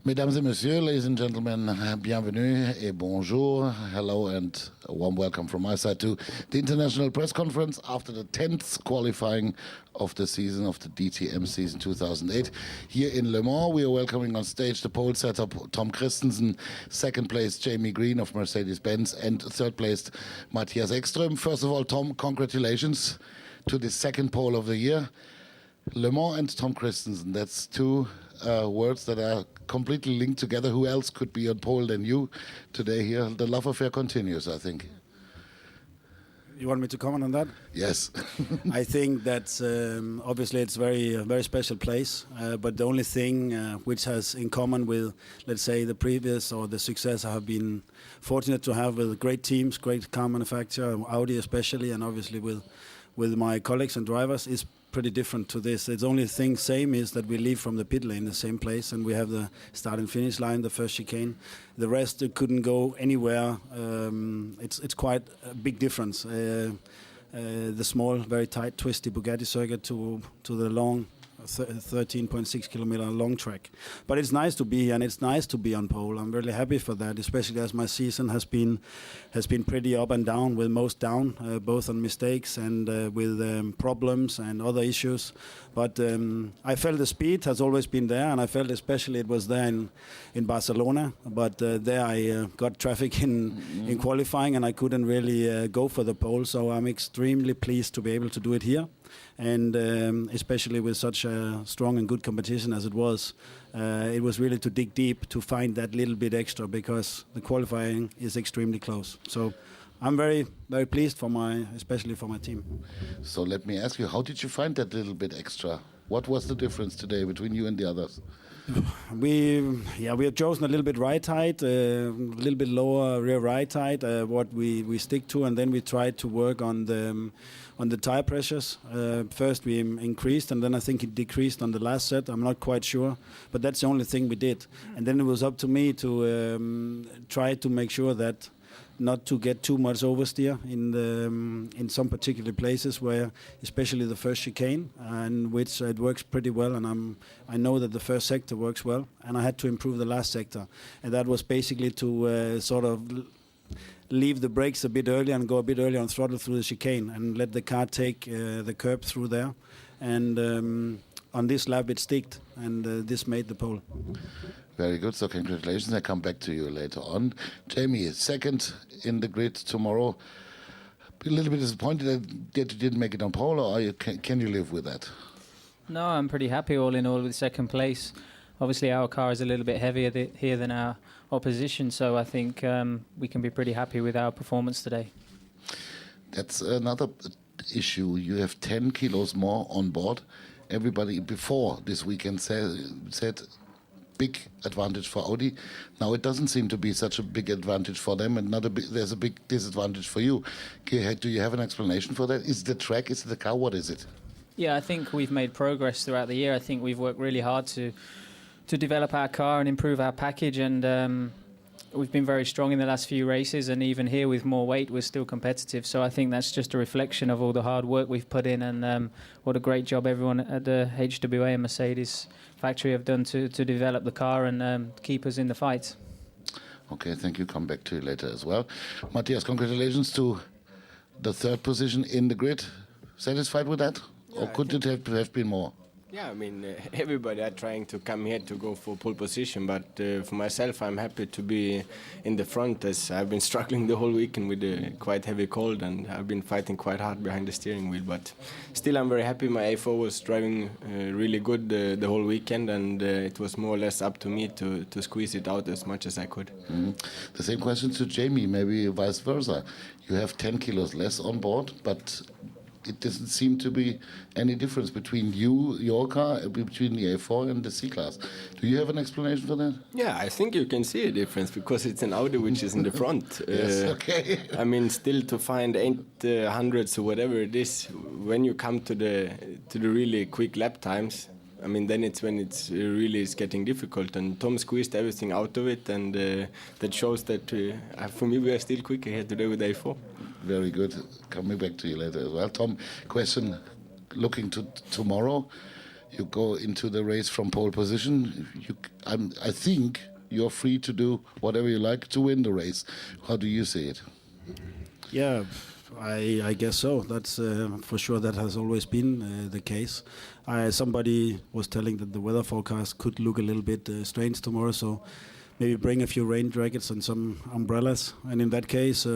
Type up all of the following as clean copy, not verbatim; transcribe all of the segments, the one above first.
Mesdames et messieurs, ladies and gentlemen, bienvenue et bonjour. Hello and a warm welcome from my side to the international press conference after the 10th qualifying of the season of the DTM season 2008. Here in Le Mans, we are welcoming on stage the pole setter Tom Christensen, second place Jamie Green of Mercedes-Benz, and third place Matthias Ekström. First of all, Tom, congratulations to the second pole of the year. Le Mans and Tom Christensen, that's two words that are completely linked together. Who else could be on pole than you today here? The love affair continues, I think. You want me to comment on that? Yes. I think that obviously it's a very special place, but the only thing which has in common with, let's say, the previous or the success I have been fortunate to have with great teams, great car manufacturer, Audi especially, and obviously with my colleagues and drivers is pretty different to this. The only thing same is that we leave from the pit lane the same place, and we have the start and finish line, the first chicane. The rest couldn't go anywhere. It's quite a big difference. The small, very tight, twisty Bugatti circuit to the long 13.6 kilometer long track. But it's nice to be here and it's nice to be on pole. I'm really happy for that, especially as my season has been pretty up and down, with most down, both on mistakes and with problems and other issues. But I felt the speed has always been there, and I felt especially it was there in Barcelona. But there I got traffic in qualifying and I couldn't really go for the pole. So I'm extremely pleased to be able to do it here. And especially with such a strong and good competition as it was really to dig deep to find that little bit extra, because the qualifying is extremely close. So I'm very, very pleased especially for my team. So let me ask you, how did you find that little bit extra? What was the difference today between you and the others? We have chosen a little bit right height, a little bit lower rear right height, what we stick to, and then we tried to work on the tire pressures. First we increased, and then I think it decreased on the last set. I'm not quite sure, but that's the only thing we did. And then it was up to me to try to make sure that not to get too much oversteer in some particular places, where especially the first chicane, and which it works pretty well, and I know that the first sector works well, and I had to improve the last sector, and that was basically to sort of leave the brakes a bit earlier and go a bit earlier on throttle through the chicane and let the car take the curb through there, and on this lap it sticked, and this made the pole. Very good, so congratulations. I come back to you later on. Jamie, second in the grid tomorrow. A little bit disappointed that you didn't make it on pole, or can you live with that? No, I'm pretty happy all in all with second place. Obviously our car is a little bit heavier here than our opposition, so I think we can be pretty happy with our performance today. That's another issue. You have 10 kilos more on board. Everybody before this weekend said big advantage for Audi. Now it doesn't seem to be such a big advantage for them, and there's a big disadvantage for you. Do you have an explanation for that? Is it the track? Is it the car? What is it? Yeah, I think we've made progress throughout the year. I think we've worked really hard to develop our car and improve our package, and we've been very strong in the last few races, and even here with more weight we're still competitive. So I think that's just a reflection of all the hard work we've put in, and what a great job everyone at the HWA and Mercedes factory have done to develop the car and keep us in the fight. Okay, thank you. Come back to you later as well. Matthias, congratulations to the third position in the grid. Satisfied with that? Yeah, or could it have been more? Yeah, I mean, everybody are trying to come here to go for pole position, but for myself, I'm happy to be in the front, as I've been struggling the whole weekend with a quite heavy cold, and I've been fighting quite hard behind the steering wheel. But still, I'm very happy. My A4 was driving really good the whole weekend, and it was more or less up to me to squeeze it out as much as I could. Mm-hmm. The same question to Jamie, maybe vice versa. You have 10 kilos less on board, but it doesn't seem to be any difference between your car, between the A4 and the C-Class. Do you have an explanation for that? Yeah, I think you can see a difference, because it's an Audi which is in the front. Yes, okay. I mean, still to find 800s or whatever it is, when you come to the really quick lap times, I mean, then it's when it's really is getting difficult. And Tom squeezed everything out of it, and that shows that for me we are still quicker here today with A4. Very good. Coming back to you later as well. Tom, question looking to tomorrow. You go into the race from pole position. I think you're free to do whatever you like to win the race. How do you see it? Yeah, I guess so. That's for sure. That has always been the case. Somebody was telling that the weather forecast could look a little bit strange tomorrow, so maybe bring a few rain jackets and some umbrellas. And in that case,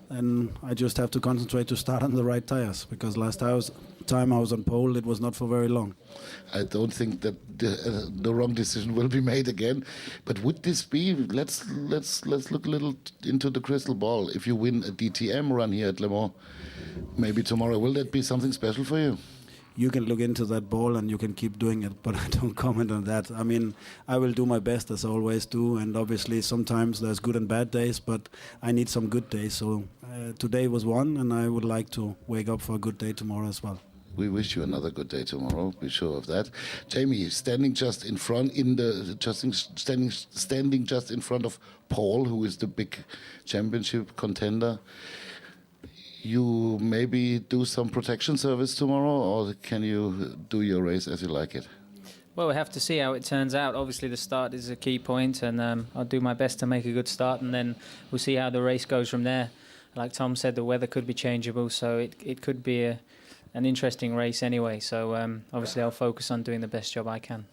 then I just have to concentrate to start on the right tires, because last time I was on pole, it was not for very long. I don't think that the wrong decision will be made again. But would this be? Let's look a little into the crystal ball. If you win a DTM run here at Le Mans, maybe tomorrow, will that be something special for you? You can look into that ball and you can keep doing it, but I don't comment on that. I mean, I will do my best as I always do, and obviously sometimes there's good and bad days, but I need some good days. So today was one, and I would like to wake up for a good day tomorrow as well. We wish you another good day tomorrow. Be sure of that. Jamie, standing just in front of Paul, who is the big championship contender. You maybe do some protection service tomorrow, or can you do your race as you like it? Well, we have to see how it turns out. Obviously, the start is a key point, and I'll do my best to make a good start, and then we'll see how the race goes from there. Like Tom said, the weather could be changeable, so it could be an interesting race anyway. So obviously, I'll focus on doing the best job I can.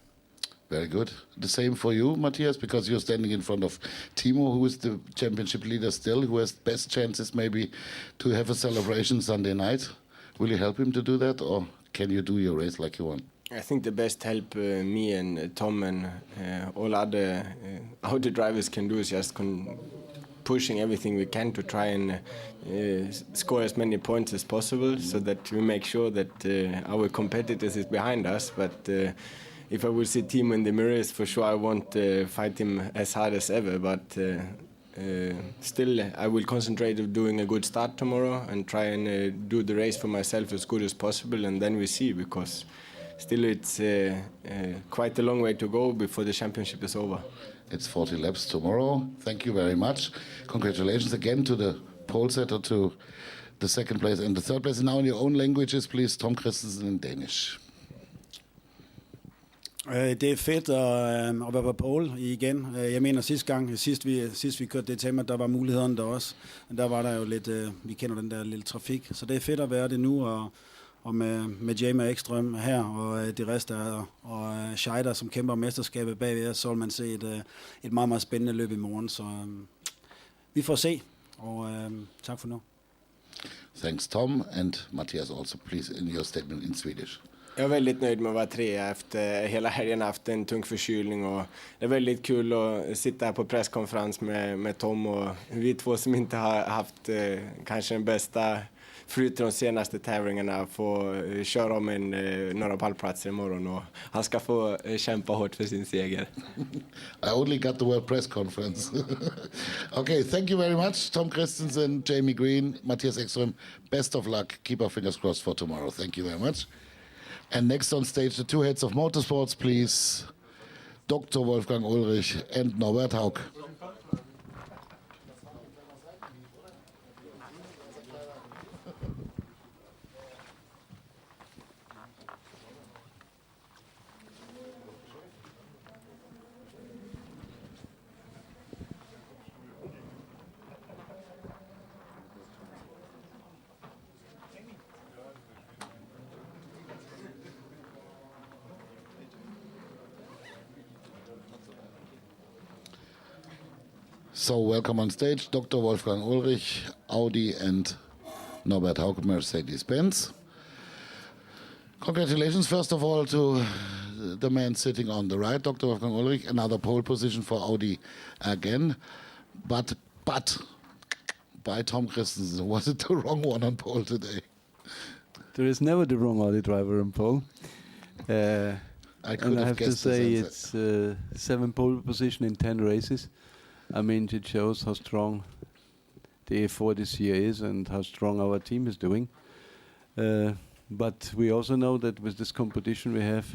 Very good. The same for you, Matthias, because you're standing in front of Timo, who is the championship leader still, who has best chances maybe to have a celebration Sunday night. Will you help him to do that, or can you do your race like you want? I think the best help me and Tom and all other Audi drivers can do is just pushing everything we can to try and score as many points as possible, so that we make sure that our competitors is behind us. But if I will see Timo in the mirrors, for sure I won't fight him as hard as ever, but still I will concentrate on doing a good start tomorrow and try and do the race for myself as good as possible, and then we see, because still it's quite a long way to go before the championship is over. It's 40 laps tomorrow. Thank you very much. Congratulations again to the pole setter, to the second place and the third place. And now in your own languages, please, Tom Christensen in Danish. Det fedt at være på pole igen. Jeg mener sidst vi kørte DTM, der var mulighederne der også. Der var der jo lidt, vi kender den der lille trafik. Så det er fedt at være det nu, og med Jamie Ekstrøm her, og de reste og Scheider, som kæmper mesterskabet bagved, så vil man se et meget, meget spændende løb i morgen. Så vi får se, og tak for nu. Thanks, Tom, and Matthias also, please, in your statement in Swedish. Jag är väldigt nöjd med att vara trea efter hela helgen haft en tung förkylning, och det är väldigt kul att sitta här på presskonferens med Tom och vi två som inte har haft kanske den bästa förutom de senaste tävlingarna få köra om några pallplatser imorgon, och han ska få kämpa hårt för sin seger. I only got the word press conference. Okay, thank you very much, Tom Christensen, Jamie Green, Matthias Ekström. Best of luck. Keep our fingers crossed for tomorrow. Thank you very much. And next on stage, the two heads of motorsports, please. Dr. Wolfgang Ulrich and Norbert Haug. So welcome on stage, Dr. Wolfgang Ulrich, Audi, and Norbert Haug, Mercedes-Benz. Congratulations, first of all, to the man sitting on the right, Dr. Wolfgang Ulrich, another pole position for Audi again. But by Tom Christensen, was it the wrong one on pole today? There is never the wrong Audi driver on pole. I have to say it's 7 pole position in 10 races. I mean, it shows how strong the A4 this year is and how strong our team is doing. But we also know that with this competition we have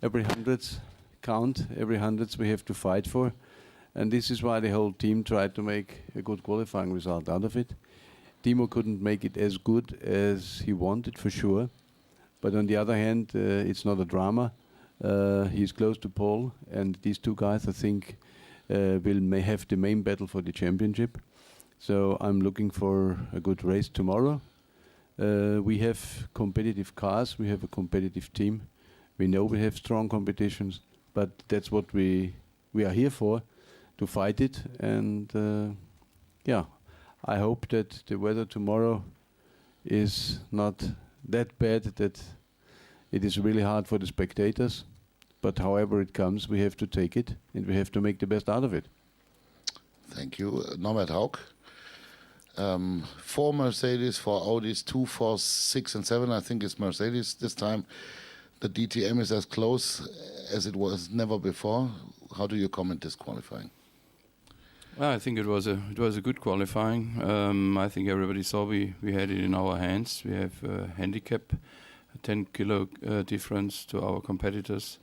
every hundredth count, every hundredth we have to fight for. And this is why the whole team tried to make a good qualifying result out of it. Timo couldn't make it as good as he wanted, for sure. But on the other hand, it's not a drama. He's close to Paul, and these two guys, I think, may have the main battle for the championship. So I'm looking for a good race tomorrow. We have competitive cars, we have a competitive team. We know we have strong competitions, but that's what we are here for, to fight it. And I hope that the weather tomorrow is not that bad that it is really hard for the spectators. But however it comes, we have to take it and we have to make the best out of it. Thank you. Norbert Haug. 4 Mercedes, 4 Audis, 2, 4, 6 and 7. I think it's Mercedes this time. The DTM is as close as it was never before. How do you comment this qualifying? Well, I think it was a good qualifying. I think everybody saw we had it in our hands. We have a handicap, a 10 kilo difference to our competitors,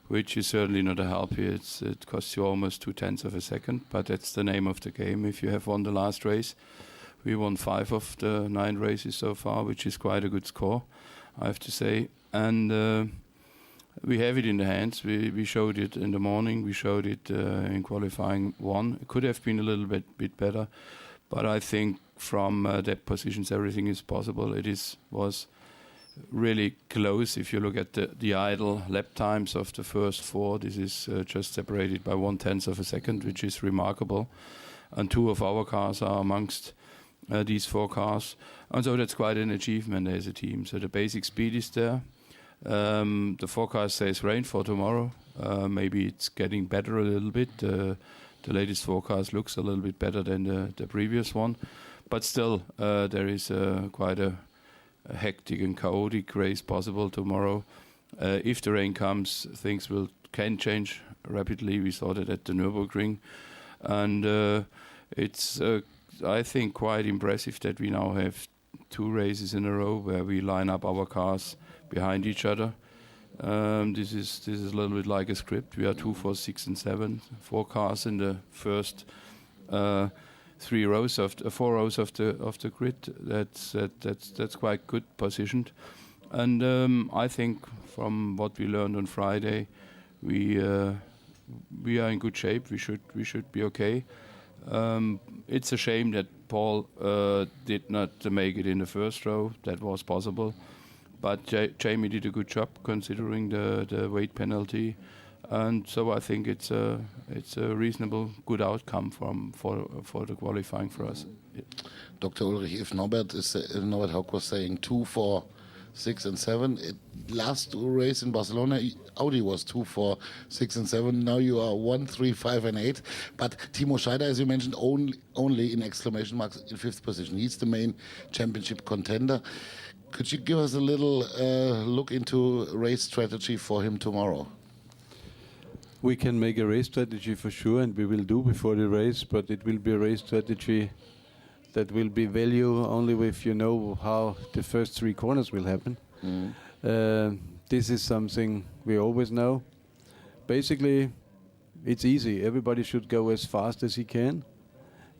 which is certainly not a help here. It costs you almost 0.2 of a second, but that's the name of the game. If you have won the last race, we won 5 of the 9 races so far, which is quite a good score, I have to say. And we have it in the hands. We showed it in the morning. We showed it in qualifying 1. It could have been a little bit better, but I think from that positions everything is possible. Was really close. If you look at the idle lap times of the first 4, this is just separated by 0.1 of a second, which is remarkable. And 2 of our cars are amongst these 4 cars. And so that's quite an achievement as a team. So the basic speed is there. The forecast says rain for tomorrow. Maybe it's getting better a little bit. The latest forecast looks a little bit better than the previous one. But still, there is quite a hectic and chaotic race possible tomorrow. If the rain comes, things can change rapidly. We saw that at the Nürburgring. And it's, I think, quite impressive that we now have 2 races in a row where we line up our cars behind each other. This is a little bit like a script. We are 2, 4, 6 and 7, 4 cars in the first 4 rows of the grid. That's quite good positioned. And I think from what we learned on Friday, we are in good shape. We should be okay. It's a shame that Paul did not make it in the first row. That was possible, but Jamie did a good job considering the weight penalty, and so I think it's a reasonable good outcome for the qualifying for us. Dr. Ulrich, if Norbert Haug was saying 2, 4, 6 and 7. Last race in Barcelona, Audi was 2, 4, 6 and 7. Now you are 1, 3, 5 and 8. But Timo Scheider, as you mentioned, only in exclamation marks in 5th position. He's the main championship contender. Could you give us a little look into race strategy for him tomorrow? We can make a race strategy for sure, and we will do before the race, but it will be a race strategy that will be value only if you know how the first 3 corners will happen. This is something we always know. Basically, it's easy. Everybody should go as fast as he can.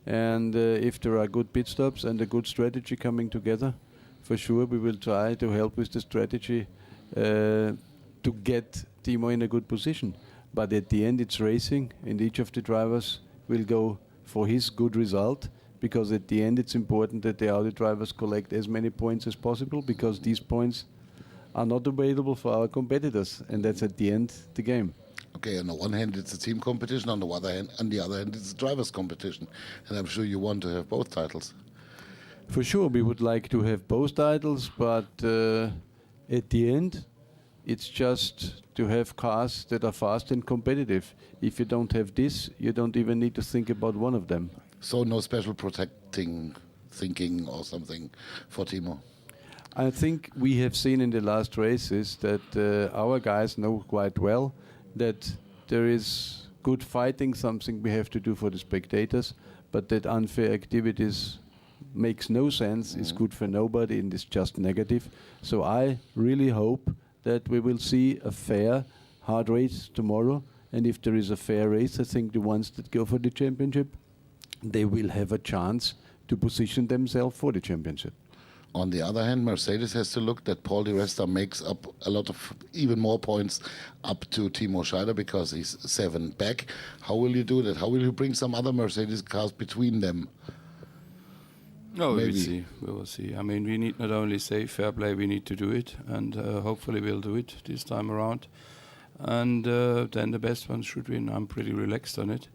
And if there are good pit stops and a good strategy coming together, for sure we will try to help with the strategy to get Timo in a good position. But at the end, it's racing, and each of the drivers will go for his good result, because at the end it's important that the Audi drivers collect as many points as possible, because these points are not available for our competitors, and that's at the end the game. Okay, on the one hand it's a team competition, on the other hand it's a drivers competition, and I'm sure you want to have both titles. For sure, we would like to have both titles, but at the end it's just to have cars that are fast and competitive. If you don't have this, you don't even need to think about one of them. So no special protecting thinking or something for Timo? I think we have seen in the last races that our guys know quite well that there is good fighting, something we have to do for the spectators, but that unfair activities makes no sense, it's good for nobody, and it's just negative. So I really hope that we will see a fair, hard race tomorrow, and if there is a fair race, I think the ones that go for the championship, they will have a chance to position themselves for the championship. On the other hand, Mercedes has to look that Paul di Resta makes up a lot of even more points up to Timo Scheider because he's 7 back. How will you do that? How will you bring some other Mercedes cars between them? No, we will see. We will see. I mean, we need not only say fair play, we need to do it, and hopefully we'll do it this time around. And then the best ones should win. I'm pretty relaxed on it.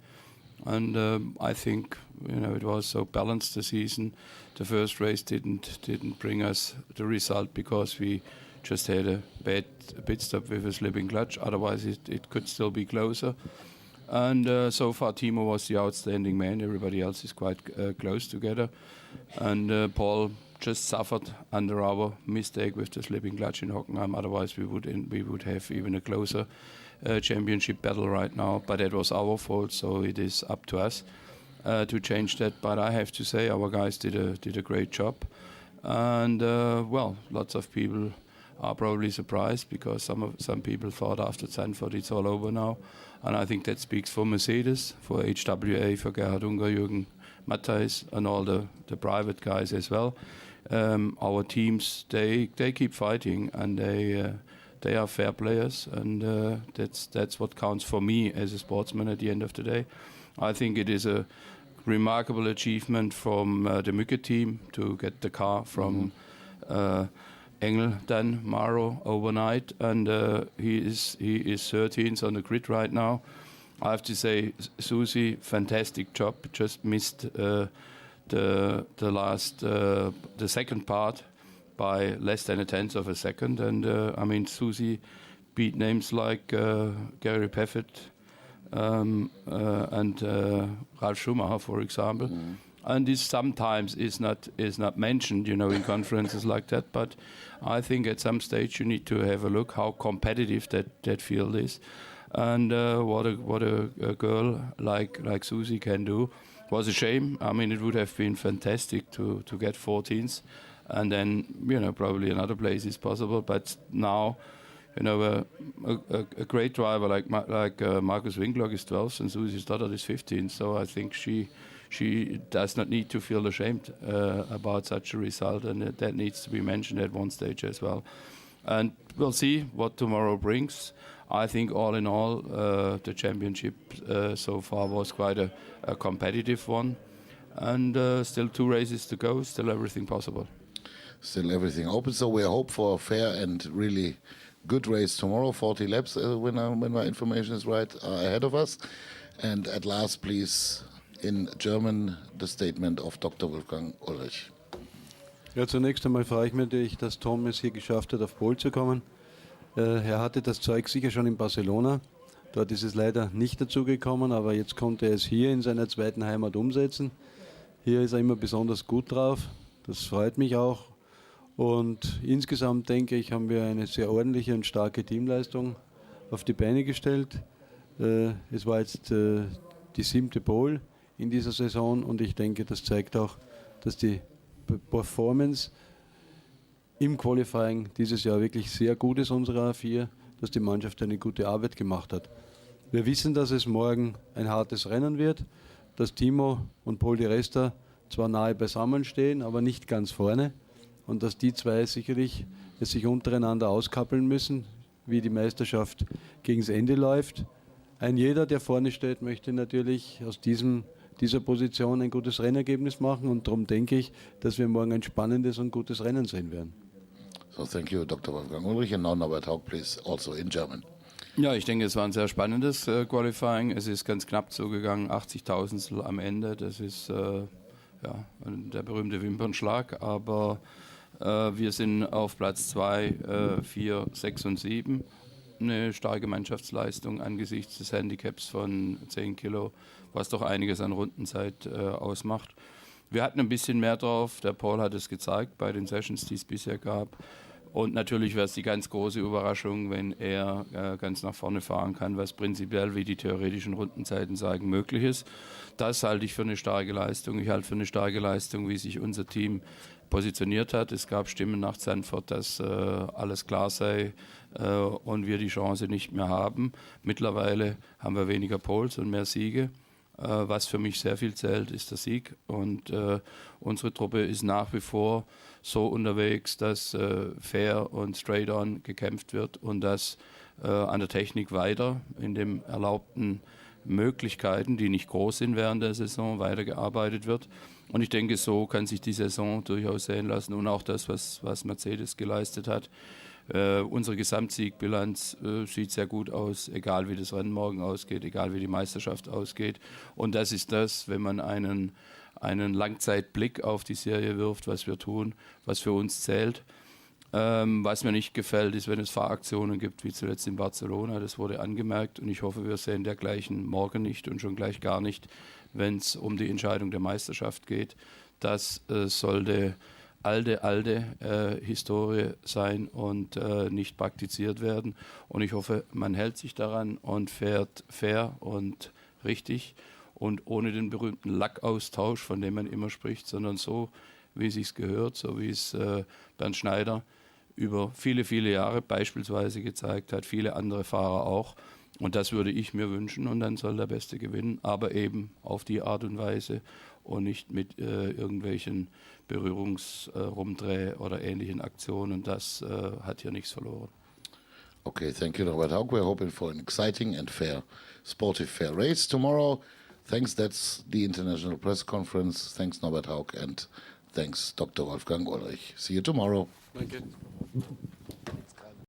And I think it was so balanced the season. The first race didn't bring us the result because we just had a bad pit stop with a slipping clutch. Otherwise, it could still be closer. And so far, Timo was the outstanding man. Everybody else is quite close together. And Paul just suffered under our mistake with the slipping clutch in Hockenheim. Otherwise, we would have even a closer championship battle right now. But that was our fault, so it is up to us to change that. But I have to say, our guys did a great job. And lots of people are probably surprised because some people thought after Zandvoort it's all over now. And I think that speaks for Mercedes, for HWA, for Gerhard Unger, Jürgen Matthijs, and all the private guys as well. Our teams, they keep fighting, and they are fair players, and that's what counts for me as a sportsman at the end of the day. I think it is a remarkable achievement from the Mücke team to get the car from Engel, Dan Maro overnight, and he is 13th on the grid right now. I have to say, Susie, fantastic job. Just missed the second part by less than a tenth of a second, and I mean Susie beat names like Gary Paffett and Ralf Schumacher, for example. And this sometimes is not mentioned, in conferences like that. But I think at some stage you need to have a look how competitive that field is, and what a girl like Susie can do. Was a shame. I mean, it would have been fantastic to get 14th, and then probably another place is possible. But now, a great driver like Markus Winklock is 12th and Susie Stoddard is 15th. So I think she does not need to feel ashamed about such a result, and that needs to be mentioned at one stage as well. And we'll see what tomorrow brings. I think all in all, the championship so far was quite a competitive one, and still 2 races to go, still everything possible. Still everything open, so we hope for a fair and really good race tomorrow. 40 laps, when my information is right, are ahead of us. And at last, please, in German, the statement of Dr. Wolfgang Ulrich. Ja, zunächst einmal freue ich mich natürlich, dass Tom es hier geschafft hat, auf Pole zu kommen. Er hatte das Zeug sicher schon in Barcelona. Dort ist es leider nicht dazu gekommen, aber jetzt konnte er es hier in seiner zweiten Heimat umsetzen. Hier ist er immer besonders gut drauf. Das freut mich auch. Und insgesamt denke ich, haben wir eine sehr ordentliche und starke Teamleistung auf die Beine gestellt. Es war jetzt die 7. Pole in dieser Saison, und ich denke, das zeigt auch, dass die Performance im Qualifying dieses Jahr wirklich sehr gut ist, unserer A4, dass die Mannschaft eine gute Arbeit gemacht hat. Wir wissen, dass es morgen ein hartes Rennen wird, dass Timo und Paul di Resta zwar nahe beisammen stehen, aber nicht ganz vorne, und dass die zwei sicherlich es sich untereinander auskappeln müssen, wie die Meisterschaft gegen das Ende läuft. Ein jeder, der vorne steht, möchte natürlich aus dieser Position ein gutes Rennergebnis machen, und darum denke ich, dass wir morgen ein spannendes und gutes Rennen sehen werden. So thank you, Dr. Wolfgang Ulrich, and now Norbert Haug, please, also in German. Ja, ich denke, es war ein sehr spannendes Qualifying. Es ist ganz knapp zugegangen, 80.000 am Ende. Das ist der berühmte Wimpernschlag. Aber wir sind auf Platz 2, 4, 6 und 7. Eine starke Mannschaftsleistung angesichts des Handicaps von 10 Kilo, was doch einiges an Rundenzeit ausmacht. Wir hatten ein bisschen mehr drauf. Der Paul hat es gezeigt bei den Sessions, die es bisher gab. Und natürlich wäre es die ganz große Überraschung, wenn er ganz nach vorne fahren kann, was prinzipiell, wie die theoretischen Rundenzeiten sagen, möglich ist. Das halte ich für eine starke Leistung. Ich halte für eine starke Leistung, wie sich unser Team positioniert hat. Es gab Stimmen nach Zandvoort, dass alles klar sei und wir die Chance nicht mehr haben. Mittlerweile haben wir weniger Poles und mehr Siege. Was für mich sehr viel zählt, ist der Sieg. Und unsere Truppe ist nach wie vor so unterwegs, dass fair und straight on gekämpft wird und dass an der Technik weiter in den erlaubten Möglichkeiten, die nicht groß sind während der Saison, weitergearbeitet wird. Und ich denke, so kann sich die Saison durchaus sehen lassen und auch das, was Mercedes geleistet hat. Unsere Gesamtsiegbilanz sieht sehr gut aus, egal wie das Rennen morgen ausgeht, egal wie die Meisterschaft ausgeht. Und das ist das, wenn man einen Langzeitblick auf die Serie wirft, was wir tun, was für uns zählt. Was mir nicht gefällt, ist, wenn es Fahraktionen gibt, wie zuletzt in Barcelona. Das wurde angemerkt und ich hoffe, wir sehen dergleichen morgen nicht und schon gleich gar nicht, wenn es um die Entscheidung der Meisterschaft geht. Das sollte alte Historie sein und nicht praktiziert werden. Und ich hoffe, man hält sich daran und fährt fair und richtig und ohne den berühmten Lackaustausch, von dem man immer spricht, sondern so, wie es sich gehört, so wie es Bernd Schneider über viele, viele Jahre beispielsweise gezeigt hat, viele andere Fahrer auch. Und das würde ich mir wünschen und dann soll der Beste gewinnen, aber eben auf die Art und Weise und nicht mit irgendwelchen Berührungsrumdreh oder ähnlichen Aktionen. Das hat hier nichts verloren. Okay, thank you, Norbert Haug. We're hoping for an exciting and fair, sportive, fair race tomorrow. Thanks, that's the International Press Conference. Thanks, Norbert Haug, and thanks, Dr. Wolfgang Ulrich. See you tomorrow. Danke.